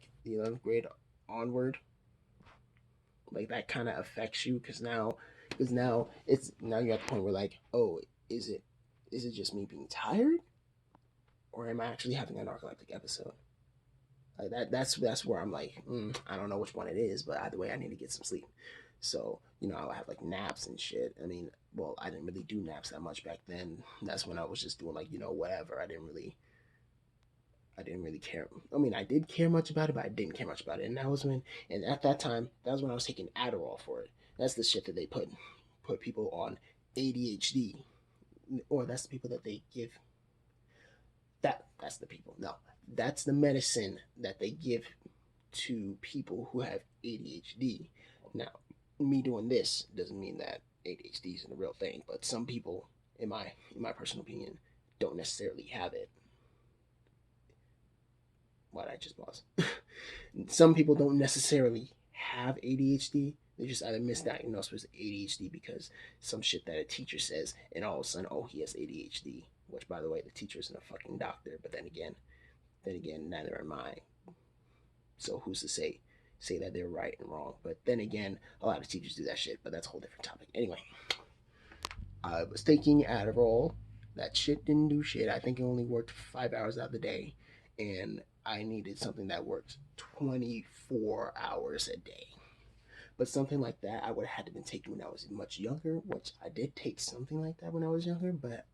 like the 11th grade onward, like that kind of affects you because now you're at the point where like, oh, is it is it just me being tired, or am I actually having a narcoleptic episode? Like that's where I'm like, I don't know which one it is, but either way, I need to get some sleep. So I'll have like naps and shit. I mean, well, I didn't really do naps that much back then. That's when I was just doing like whatever. I didn't really care. I mean, I did care much about it, but I didn't care much about it. And at that time, that was when I was taking Adderall for it. That's the shit that they put people on ADHD, or that's the people that they give. That's the people. No, that's the medicine that they give to people who have ADHD. Now, me doing this doesn't mean that ADHD isn't a real thing, but some people, in my personal opinion, don't necessarily have it. Why did I just pause? Some people don't necessarily have ADHD. They just either misdiagnosed with ADHD because some shit that a teacher says, and all of a sudden, oh, he has ADHD. Which, by the way, the teacher isn't a fucking doctor. But then again, neither am I. So who's to say that they're right and wrong? But then again, a lot of teachers do that shit. But that's a whole different topic. Anyway, I was taking Adderall. That shit didn't do shit. I think it only worked 5 hours out of the day, and I needed something that worked 24 hours a day. But something like that, I would have had to been taking when I was much younger, which I did take something like that when I was younger. But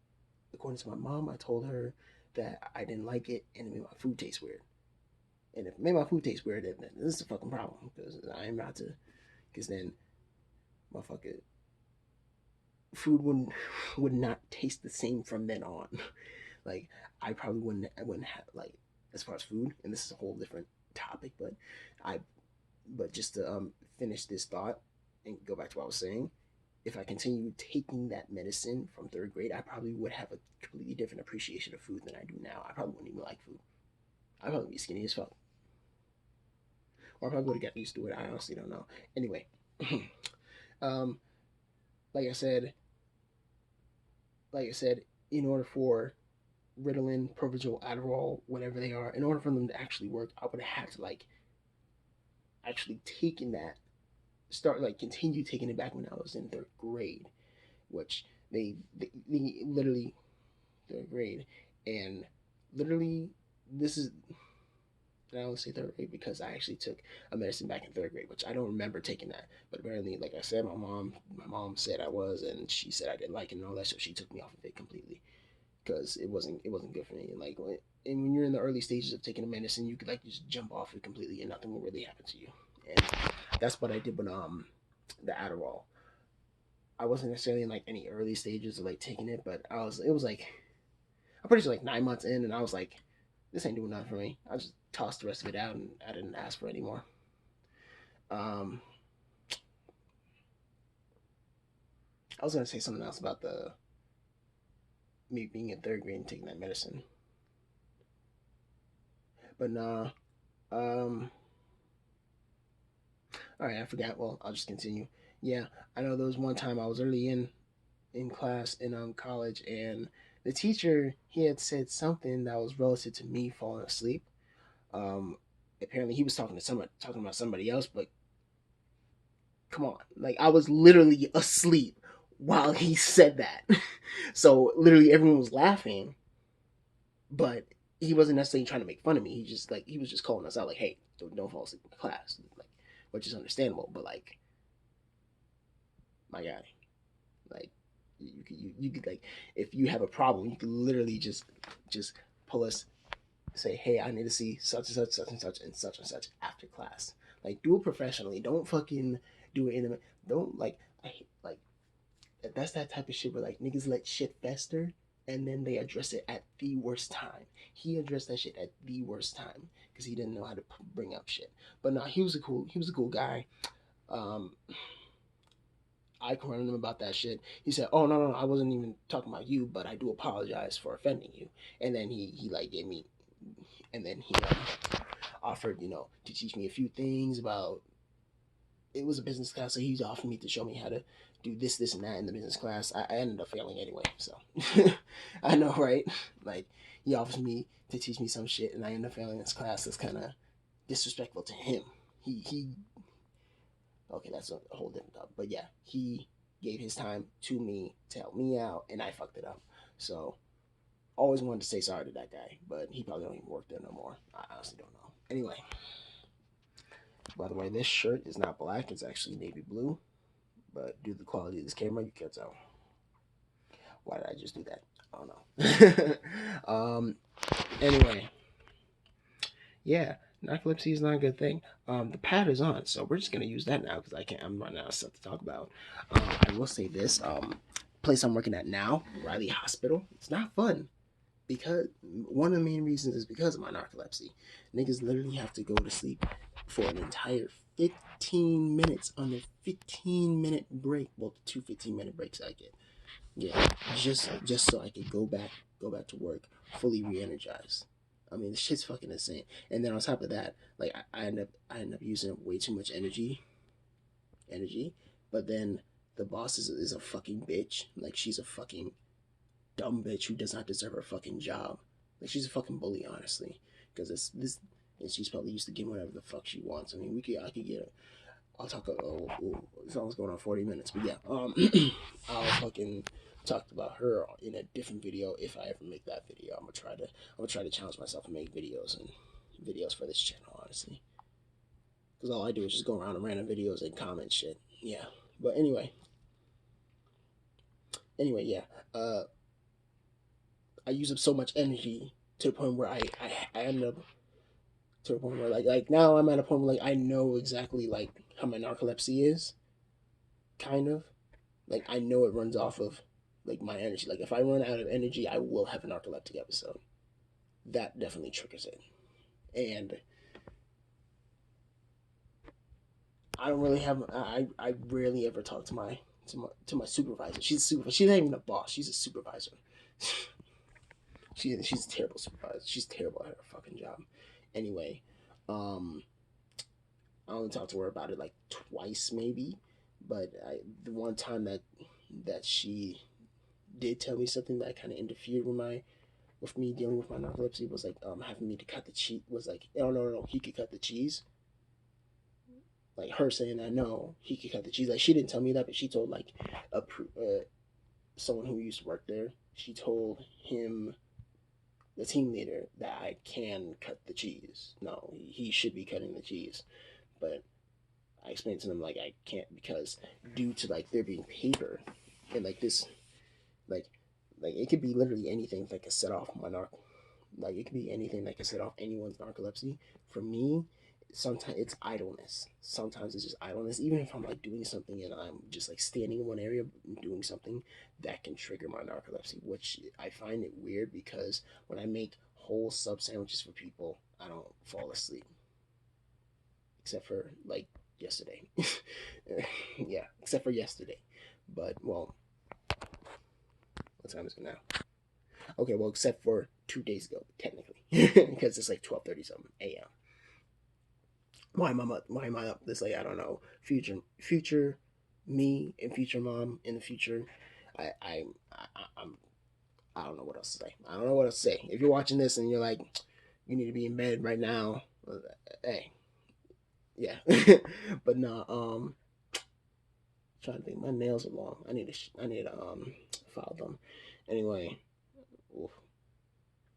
according to my mom, I told her that I didn't like it and it made my food taste weird. And if it made my food taste weird, then this is a fucking problem because I am about to. Because then, motherfucker, food would not taste the same from then on. Like I wouldn't have like as far as food, and this is a whole different topic, I but just to finish this thought and go back to what I was saying, if I continued taking that medicine from third grade, I probably would have a completely different appreciation of food than I do now. I probably wouldn't even like food. I'd probably be skinny as fuck, or I probably would have gotten used to it. I honestly don't know. Anyway, um, like I said, in order for Ritalin, Provigil, Adderall, whatever they are, in order for them to actually work, I would have had to like actually taking that, start like continue taking it back when I was in third grade, which they literally third grade, and literally this is. I only say third grade because I actually took a medicine back in third grade, which I don't remember taking that. But apparently, like I said, my mom said I was, and she said I didn't like it and all that, so she took me off of it completely because it wasn't good for me. And when you're in the early stages of taking a medicine, you could like just jump off it completely and nothing will really happen to you. And that's what I did with the Adderall. I wasn't necessarily in like any early stages of like taking it, but I was. It was like I'm pretty sure like 9 months in, and I was like, this ain't doing nothing for me. I just tossed the rest of it out, and I didn't ask for it anymore. Um, I was gonna say something else about the me being in third grade and taking that medicine, but nah. Um, all right, I forgot. Well, I'll just continue. Yeah, I know there was one time I was early in class in college, and the teacher he had said something that was relative to me falling asleep. Um, Apparently he was talking about somebody else, but come on, like I was literally asleep while he said that. So literally everyone was laughing, but he wasn't necessarily trying to make fun of me. He was just calling us out like, hey, don't fall asleep in class, like, which is understandable. But like, my guy, like you could like if you have a problem, you could literally just pull us, say, hey, I need to see such and such and such after class. Like, do it professionally. Don't fucking do it in the. Don't like. I hate, like that's that type of shit where like niggas let shit fester and then they address it at the worst time. He addressed that shit at the worst time because he didn't know how to bring up shit. But no, he was a cool guy. Um, I confronted him about that shit. He said, "Oh no, I wasn't even talking about you, but I do apologize for offending you." And then he like gave me, and then he offered to teach me a few things about. It was a business class, so he offered me to show me how to do this, and that in the business class. I ended up failing anyway, so I know, right? Like he offers me to teach me some shit, and I end up failing this class. That's kind of disrespectful to him. He okay, that's a whole different topic. But yeah, he gave his time to me to help me out, and I fucked it up. So always wanted to say sorry to that guy, but he probably don't even work there no more. I honestly don't know. Anyway, by the way, this shirt is not black; it's actually navy blue. But due to the quality of this camera, you can't tell. Why did I just do that? I don't know. Anyway, yeah, narcolepsy is not a good thing. The pad is on, so we're just gonna use that now because I can't. I'm running out of stuff to talk about. I will say this: place I'm working at now, Riley Hospital. It's not fun because one of the main reasons is because of my narcolepsy. Niggas literally have to go to sleep for an entire 15 minutes on their 15-minute break. Well, the two 15-minute breaks I get. Yeah, just so I could go back to work fully re-energized. I mean, this shit's fucking insane. And then on top of that, like I end up using way too much energy. But then the boss is a fucking bitch. Like she's a fucking dumb bitch who does not deserve her fucking job. Like she's a fucking bully, honestly. Because it's this, and she's probably used to getting whatever the fuck she wants. I mean, I could get. I'll talk. It's almost going on 40 minutes, but yeah. I'll fucking talked about her in a different video if I ever make that video. I'm gonna try to challenge myself and make videos for this channel, honestly. Because all I do is just go around and random videos and comment shit. Yeah. But anyway, yeah. I use up so much energy to the point where I end up to the point where like now I'm at a point where like I know exactly like how my narcolepsy is, kind of. Like I know it runs off of like my energy. Like if I run out of energy, I will have a narcoleptic episode. That definitely triggers it. And I don't really have I rarely ever talk to my supervisor. She's a supervisor. She's not even a boss. She's a supervisor. She's a terrible supervisor. She's terrible at her fucking job. Anyway, um, I only talked to her about it like twice maybe, but the one time that she did tell me something that kind of interfered with me dealing with my narcolepsy was like having me to cut the cheese. Was like, oh no, he could cut the cheese. Like her saying that no, he could cut the cheese. Like she didn't tell me that, but she told like a someone who used to work there. She told him, the team leader, that I can cut the cheese. No, he should be cutting the cheese, but I explained to them like I can't because due to like there being paper and like this like it could be literally anything that could set off my like it could be anything that could set off anyone's narcolepsy. For me, sometimes it's idleness. Sometimes it's just idleness. Even if I'm like doing something and I'm just like standing in one area doing something, that can trigger my narcolepsy. Which I find it weird because when I make whole sub sandwiches for people, I don't fall asleep. Except for like yesterday. Yeah, except for yesterday. But well, what time is it now? Okay, well, except for 2 days ago, technically, because it's like 12:30 something a.m. Why am I up this late? I don't know. Future me and future mom in the future. I'm I don't know what else to say. I don't know what else to say. If you're watching this and you're like, you need to be in bed right now, hey, yeah. But no, trying to think. My nails are long. I need to file them. Anyway, oof.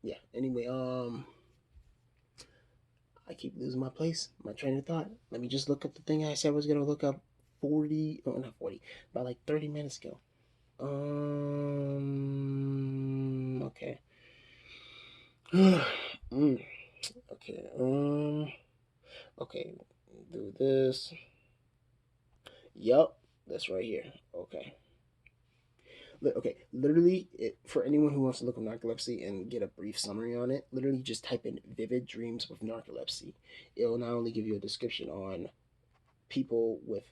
Yeah. Anyway, I keep losing my train of thought. Let me just look up the thing I said I was gonna look up 40, oh not 40, about like 30 minutes ago. Okay. Okay. Okay. Do this. Yup. That's right here. Okay. Okay, literally, for anyone who wants to look up narcolepsy and get a brief summary on it, literally just type in vivid dreams with narcolepsy. It'll not only give you a description on people with,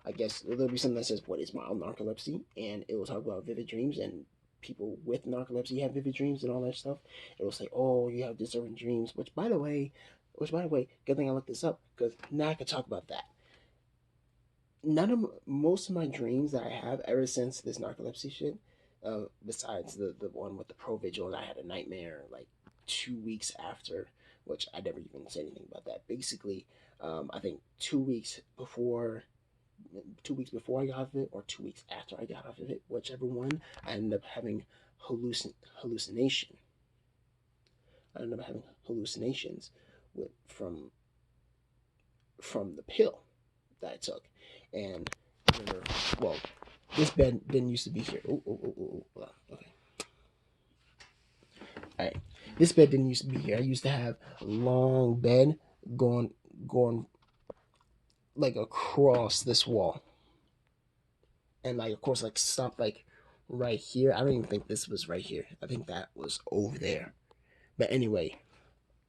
I guess, there'll be something that says, what is mild narcolepsy? And it will talk about vivid dreams and people with narcolepsy have vivid dreams and all that stuff. It will say, oh, you have disturbing dreams, which, by the way, good thing I looked this up because now I can talk about that. Most of my dreams that I have ever since this narcolepsy shit, besides the one with the provigil, and I had a nightmare like 2 weeks after, which I never even said anything about that. Basically, I think 2 weeks before 2 weeks before I got off of it, or 2 weeks after I got off of it, whichever one, I ended up having hallucination. I ended up having hallucinations with from the pill that I took, and remember, well, this bed didn't used to be here. Okay, all right. This bed didn't used to be here. I used to have a long bed going like across this wall, and like of course like stop like right here. I don't even think this was right here. I think that was over there. But anyway,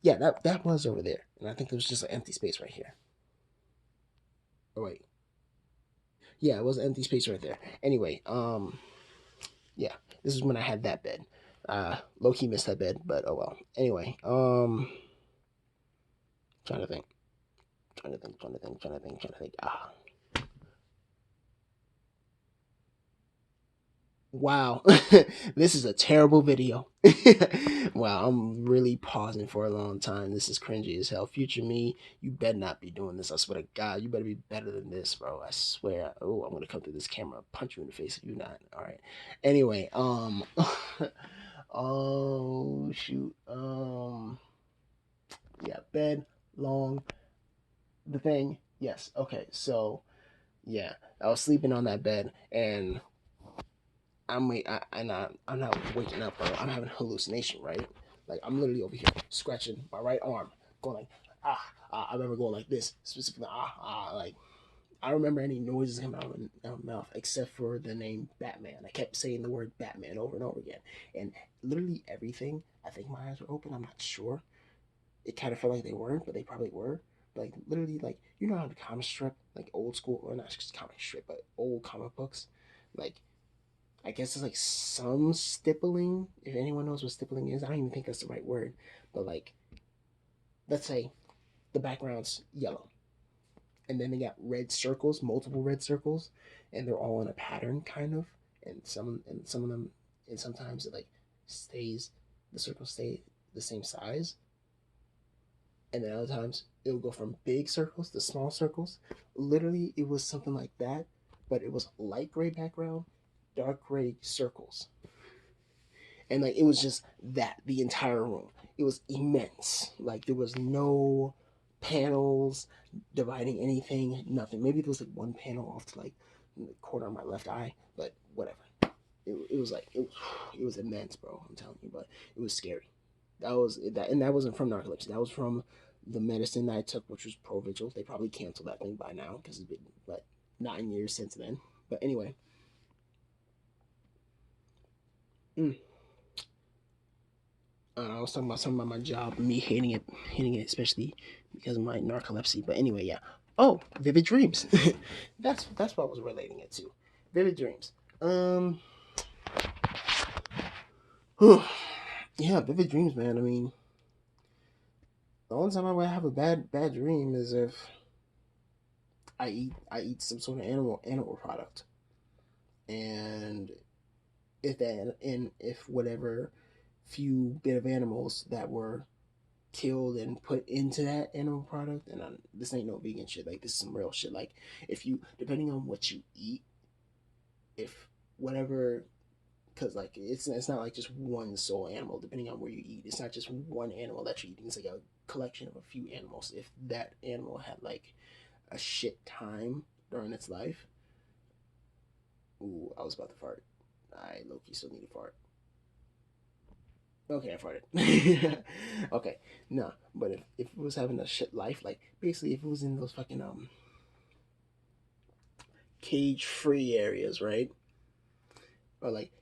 yeah, that was over there, and I think there was just an empty space right here. Oh wait, yeah, it was an empty space right there. Anyway, yeah, this is when I had that bed. Low key missed that bed, but oh well. Anyway, trying to think, trying to think. Wow, this is a terrible video. Wow, I'm really pausing for a long time. This is cringy as hell. Future me, you better not be doing this. I swear to God, you better be better than this, bro. I swear. Oh, I'm gonna come through this camera, punch you in the face if you're not. All right. Anyway, oh shoot, yeah, bed, long, the thing. Yes. Okay. So yeah, I was sleeping on that bed, and I'm not waking up, bro. I'm having hallucination, right? Like I'm literally over here scratching my right arm, going like I remember going like this specifically like I don't remember any noises coming out of my mouth except for the name Batman. I kept saying the word Batman over and over again, and literally everything. I think my eyes were open. I'm not sure. It kind of felt like they weren't, but they probably were. Like literally, like you know how the comic strip, like old school, or not just comic strip, but old comic books, like I guess it's like some stippling. If anyone knows what stippling is, I don't even think that's the right word. But like, let's say the background's yellow, and then they got red circles, multiple red circles, and they're all in a pattern, kind of. And some of them, and sometimes it like stays, the circles stay the same size, and then other times it'll go from big circles to small circles. Literally, it was something like that, but it was light gray background, dark gray circles, and like it was just that the entire room. It was immense. Like there was no panels dividing anything, nothing. Maybe there was like one panel off to like the corner of my left eye, but whatever. It was like it was immense, bro. I'm telling you, but it was scary. That was that, and that wasn't from narcolepsy. That was from the medicine that I took, which was Provigil. They probably canceled that thing by now because it's been like 9 years since then. But anyway, mm, I was talking about something about my job, me hating it, especially because of my narcolepsy. But anyway, yeah. Oh, vivid dreams. That's what I was relating it to. Vivid dreams. Um, yeah, vivid dreams, man. I mean, the only time I would have a bad dream is if I eat some sort of animal product, and if whatever few bit of animals that were killed and put into that animal product. And this ain't no vegan shit. Like this is some real shit. Like if you, depending on what you eat, if whatever, because like it's not like just one sole animal. Depending on where you eat, it's not just one animal that you're eating. It's like a collection of a few animals. If that animal had like a shit time during its life, ooh, I was about to fart. I low key still need to fart. Okay, I farted. Okay, no, but if it was having a shit life, like basically if it was in those fucking cage free areas, right? Or like,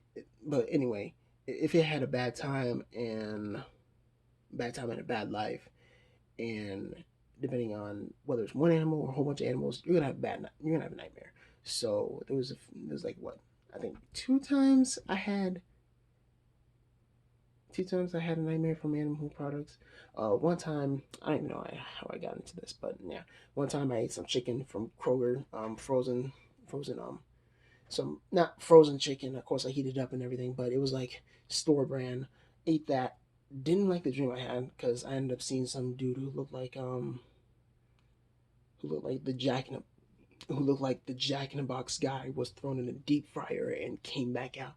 but anyway, if it had a bad time and a bad life, and depending on whether it's one animal or a whole bunch of animals, you're gonna have a nightmare. So there was like what, I think two times I had a nightmare from animal products. One time, I don't even know how I got into this, but yeah, one time I ate some chicken from Kroger, frozen, some not frozen chicken. Of course, I heated it up and everything, but it was like store brand. Ate that didn't like the dream I had because I ended up seeing some dude who looked like the Jack in the Box guy was thrown in a deep fryer and came back out.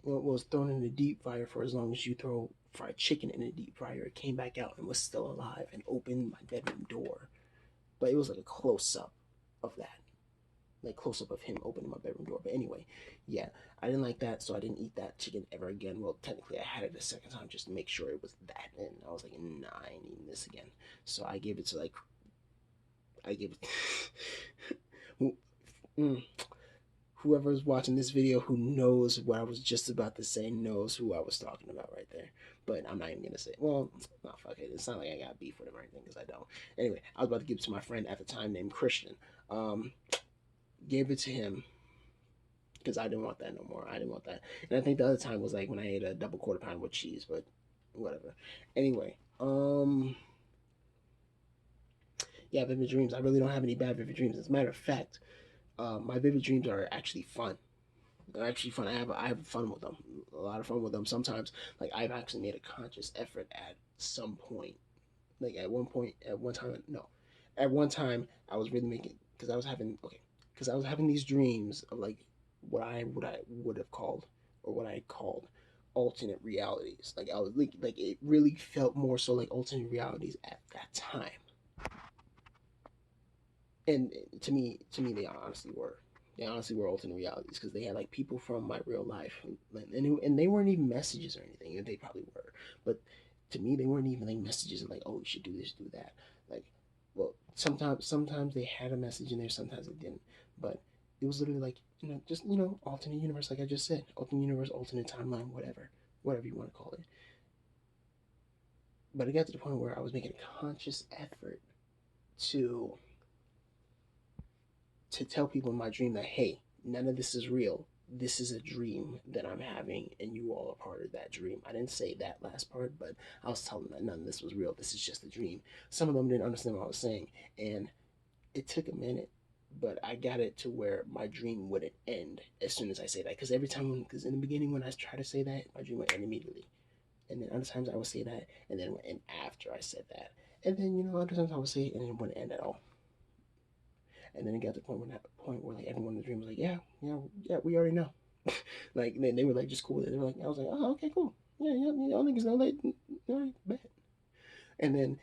Was thrown in the deep fryer for as long as you throw fried chicken in a deep fryer. It came back out and was still alive and opened my bedroom door. But it was like a close up of that, like close up of him opening my bedroom door. But anyway, yeah, I didn't like that, so I didn't eat that chicken ever again. Well, technically, I had it a second time just to make sure it was that, and I was like, nah, I ain't eating this again. So I gave it to like, I gave it. Whoever's watching this video who knows what I was just about to say knows who I was talking about right there. But I'm not even gonna say it. Well, no, fuck it. It's not like I got beef with him or anything because I don't. Anyway, I was about to give it to my friend at the time named Christian. Um, Gave it to him because I didn't want that no more. I didn't want that. And I think the other time was like when I ate a double quarter pound with cheese, but whatever. Anyway, yeah, vivid dreams. I really don't have any bad vivid dreams. As a matter of fact, my vivid dreams are actually fun. They're actually fun. I have fun with them. A lot of fun with them. Sometimes, like I've actually made a conscious effort at some point. Like at one point, at one time, no, at one time I was really making because I was having because I was having these dreams of like what I would have called or what I called alternate realities. Like I was like it really felt more so like alternate realities at that time. And they honestly were. They honestly were alternate realities because they had like people from my real life, and they weren't even messages or anything. And they probably were, but to me, they weren't even like messages and like, oh, you should do this, do that. Like, well, sometimes they had a message in there, sometimes they didn't. But it was literally like just alternate universe, like I just said, alternate universe, alternate timeline, whatever you want to call it. But it got to the point where I was making a conscious effort to tell people in my dream that hey, none of this is real. This is a dream that I'm having, and you all are part of that dream. I didn't say that last part, but I was telling them that none of this was real. This is just a dream. Some of them didn't understand what I was saying, and it took a minute, but I got it to where my dream wouldn't end as soon as I say that. Because every time, because in the beginning when I try to say that, my dream would end immediately, and then other times I would say that, and then it would end after I said that, and then other times I would say it, and it wouldn't end at all. And then it got to the point where like everyone in the dream was like, yeah, we already know. Like they were like just cool with it. They were like, I was like, oh, okay, cool. Yeah, y'all niggas know that. All right, bet. And then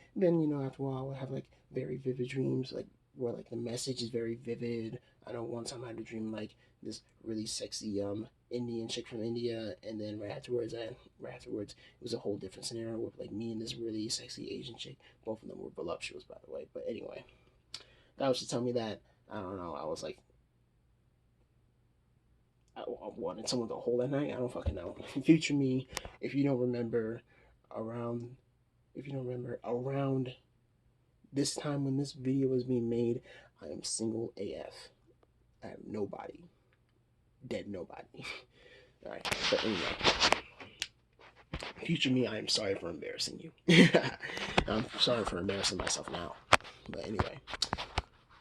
after a while, I would have like very vivid dreams, like where like the message is very vivid. I know one time I had a dream like this really sexy Indian chick from India, and then right afterwards, it was a whole different scenario with like me and this really sexy Asian chick. Both of them were voluptuous, by the way. But anyway, that was to tell me that I don't know. I was like, I wanted someone to hold at night. I don't fucking know. Future me, if you don't remember, around around this time when this video was being made, I am single AF. I have nobody, dead nobody. All right, but anyway, future me, I am sorry for embarrassing you. I'm sorry for embarrassing myself now. But anyway,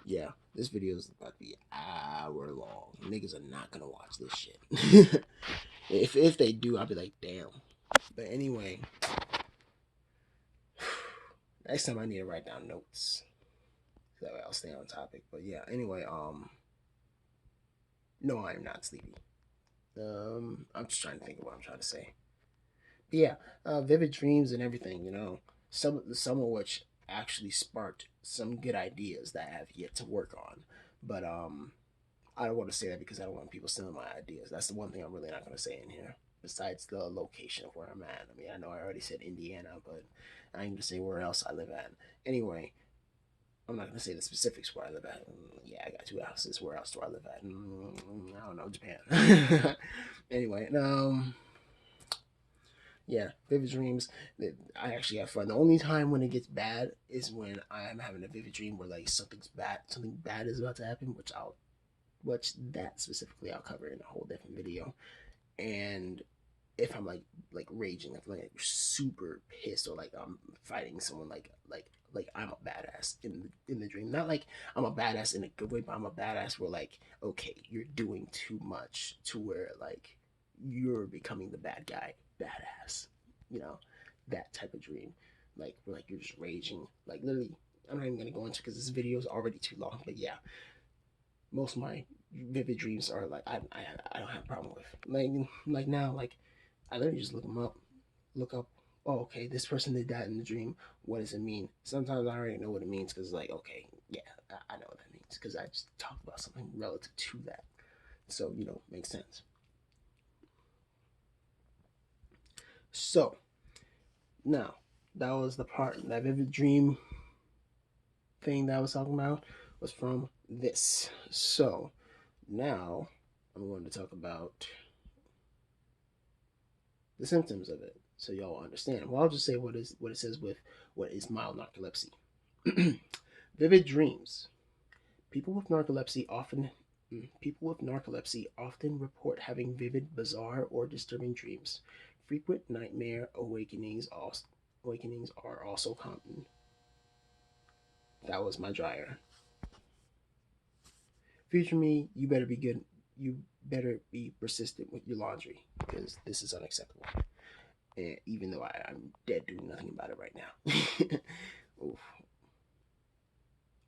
yeah, this video is about to be an hour long. Niggas are not gonna watch this shit. If they do, I'll be like, damn. But anyway, next time I need to write down notes. That way I'll stay on topic. But yeah, anyway, no, I am not sleepy. I'm just trying to think of what I'm trying to say. But yeah, vivid dreams and everything. Some of which actually sparked some good ideas that I have yet to work on. But I don't want to say that because I don't want people stealing my ideas. That's the one thing I'm really not going to say in here. Besides the location of where I'm at. I mean, I know I already said Indiana, but I ain't going to say where else I live at. Anyway, I'm not going to say the specifics where I live at. Yeah, I got 2 houses. Where else do I live at? I don't know, Japan. Anyway, yeah, vivid dreams. I actually have fun. The only time when it gets bad is when I'm having a vivid dream where like something bad is about to happen, which that specifically I'll cover in a whole different video. And if I'm like raging, if I'm like super pissed or like I'm fighting someone, like I'm a badass in the dream. Not like I'm a badass in a good way, but I'm a badass where like okay, you're doing too much to where like you're becoming the bad guy, badass. You know, that type of dream, like where like you're just raging, like literally. I'm not even gonna go into because this video is already too long, but yeah, most of my vivid dreams are like I don't have a problem with like now like I literally just look them up, look up. Oh, okay, this person did that in the dream. What does it mean? Sometimes I already know what it means because like okay, yeah, I know what that means because I just talked about something relative to that. So makes sense. So now that was the part that vivid dream thing that I was talking about was from this. So now I'm going to talk about the symptoms of it so y'all understand. Well, I'll just say what it says with what is mild narcolepsy. Vivid dreams. People with narcolepsy often report having vivid, bizarre, or disturbing dreams. Frequent nightmare awakenings are also common. That was my dryer. Future me, you better be good. You better be persistent with your laundry because this is unacceptable. And even though I'm dead doing nothing about it right now. Oof.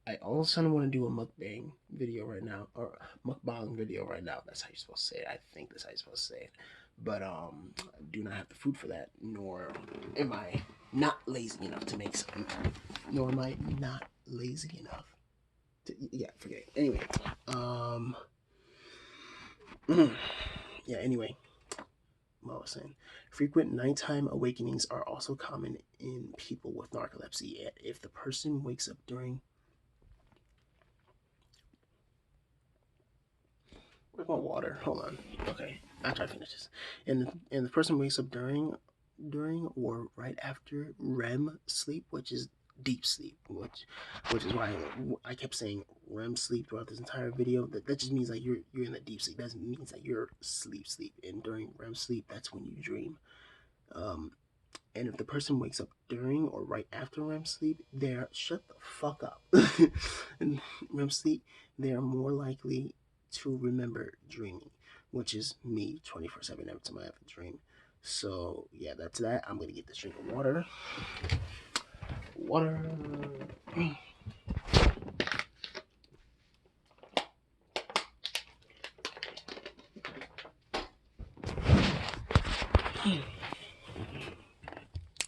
I all of a sudden want to do a mukbang video right now, or mukbang video right now. That's how you're supposed to say it. I think that's how you're supposed to say it. But I do not have the food for that, nor am I not lazy enough to make something. Nor am I not lazy enough to, yeah, forget it. Anyway, yeah, anyway, what I was saying. Frequent nighttime awakenings are also common in people with narcolepsy. If the person wakes up during Where's my water? Hold on. Okay, after I finish this, and the person wakes up during or right after REM sleep, which is deep sleep, which is why I kept saying REM sleep throughout this entire video. That just means like you're in the deep sleep. That means that you're sleep, and during REM sleep, that's when you dream. And if the person wakes up during or right after REM sleep, they're shut the fuck up. In REM sleep, they are more likely to remember dreaming, which is me 24/7 every time I have a dream. So yeah, that's that. I'm gonna get this drink of water. Water.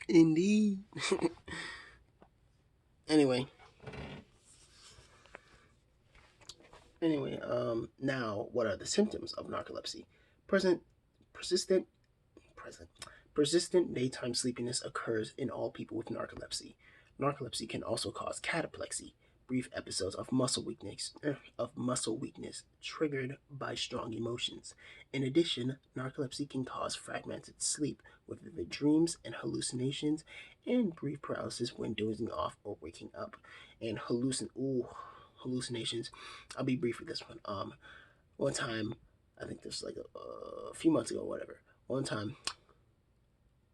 Indeed. Anyway, now what are the symptoms of narcolepsy? Present, persistent, present. Persistent daytime sleepiness occurs in all people with narcolepsy. Narcolepsy can also cause cataplexy, brief episodes of muscle weakness triggered by strong emotions. In addition, narcolepsy can cause fragmented sleep with vivid dreams and hallucinations, and brief paralysis when dozing off or waking up. And hallucinations. I'll be brief with this one. One time, I think this was like a few months ago, or whatever. One time,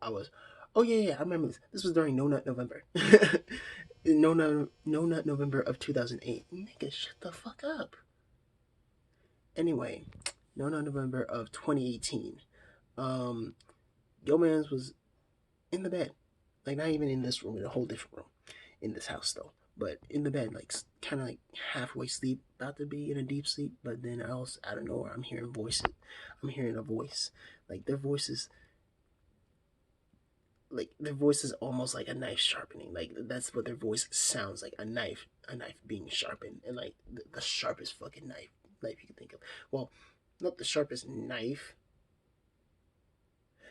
I was, oh yeah, I remember this. This was during No Nut November. No Nut November of 2008. Nigga, shut the fuck up. Anyway, No Nut November of 2018. Yo man's was in the bed. Like, not even in this room, in a whole different room. In this house, though. But in the bed, like, kind of like halfway sleep, about to be in a deep sleep. But then else, out of nowhere, I'm hearing voices. I'm hearing a voice. Like, their voices is almost like a knife sharpening. Like that's what their voice sounds like, a knife being sharpened, and like the sharpest fucking knife you can think of. Well, not the sharpest knife,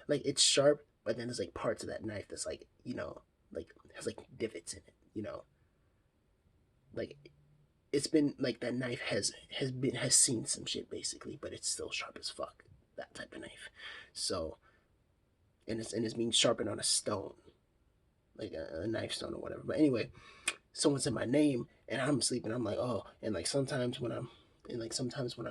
like it's sharp, but then there's like parts of that knife that's like like has like divots in it, like it's been like that knife has seen some shit basically, but it's still sharp as fuck, that type of knife. So and it's being sharpened on a stone, like a knife stone or whatever. But anyway, someone said my name and I'm sleeping. I'm like, oh, and like sometimes when I'm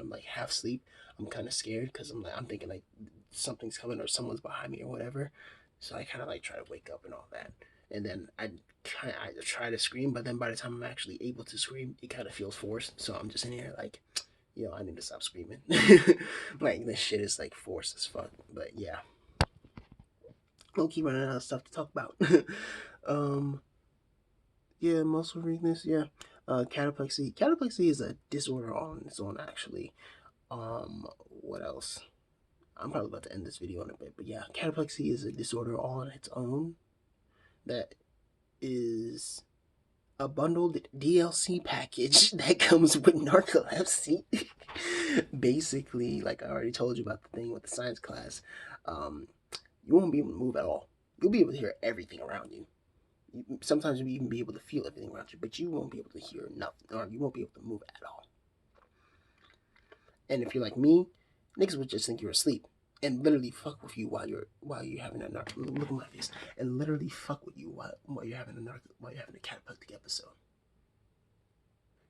like half asleep, I'm kind of scared because I'm thinking like something's coming or someone's behind me or whatever. So I kind of like try to wake up and all that, and then I try to scream, but then by the time I'm actually able to scream, it kind of feels forced. So I'm just in here like, I need to stop screaming. Like this shit is like forced as fuck. But yeah. I'll keep running out of stuff to talk about. um, yeah, muscle weakness. Yeah, cataplexy. Cataplexy is a disorder on its own, actually. What else? I'm probably about to end this video in a bit, but yeah, cataplexy is a disorder all on its own that is a bundled DLC package that comes with narcolepsy. Basically, like I already told you about the thing with the science class, um, you won't be able to move at all. You'll be able to hear everything around you. Sometimes you'll even be able to feel everything around you, but you won't be able to hear nothing, or you won't be able to move at all. And if you're like me, niggas would just think you're asleep and literally fuck with you while you're having a look at my face and literally fuck with you while you're having a cataplectic episode.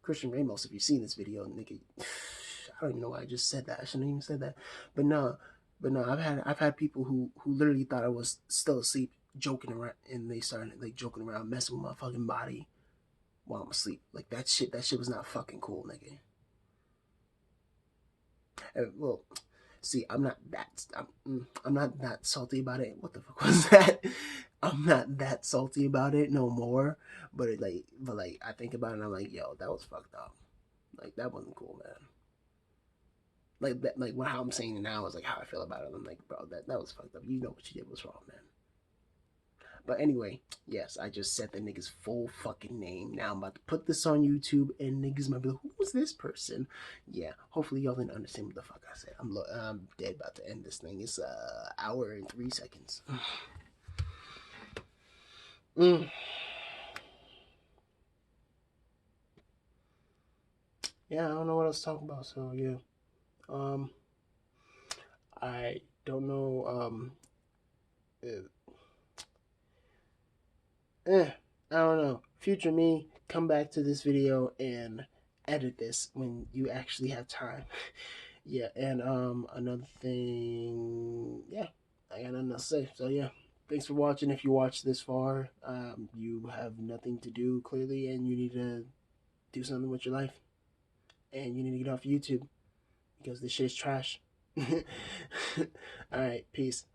Christian Ramos, if you've seen this video, nigga, I don't even know why I just said that. I shouldn't even said that. But no, I've had people who literally thought I was still asleep, joking around, and they started like joking around, messing with my fucking body while I'm asleep. Like that shit was not fucking cool, nigga. Well, see, I'm not that salty about it. What the fuck was that? I'm not that salty about it no more. But I think about it and I'm like, yo, that was fucked up. Like that wasn't cool, man. Like that, like how I'm saying it now is like how I feel about it. I'm like, bro, that was fucked up. You know what you did was wrong, man. But anyway, yes, I just said the nigga's full fucking name. Now I'm about to put this on YouTube, and niggas might be like, "Who was this person?" Yeah, hopefully y'all didn't understand what the fuck I said. I'm dead about to end this thing. It's hour and 3 seconds. mm. Yeah, I don't know what I was talking about. So yeah, um, I don't know. I don't know. Future me, come back to this video and edit this when you actually have time. Yeah, and another thing, yeah, I got nothing else to say. So yeah, thanks for watching. If you watched this far, you have nothing to do clearly, and you need to do something with your life, and you need to get off YouTube because this shit is trash. All right, peace.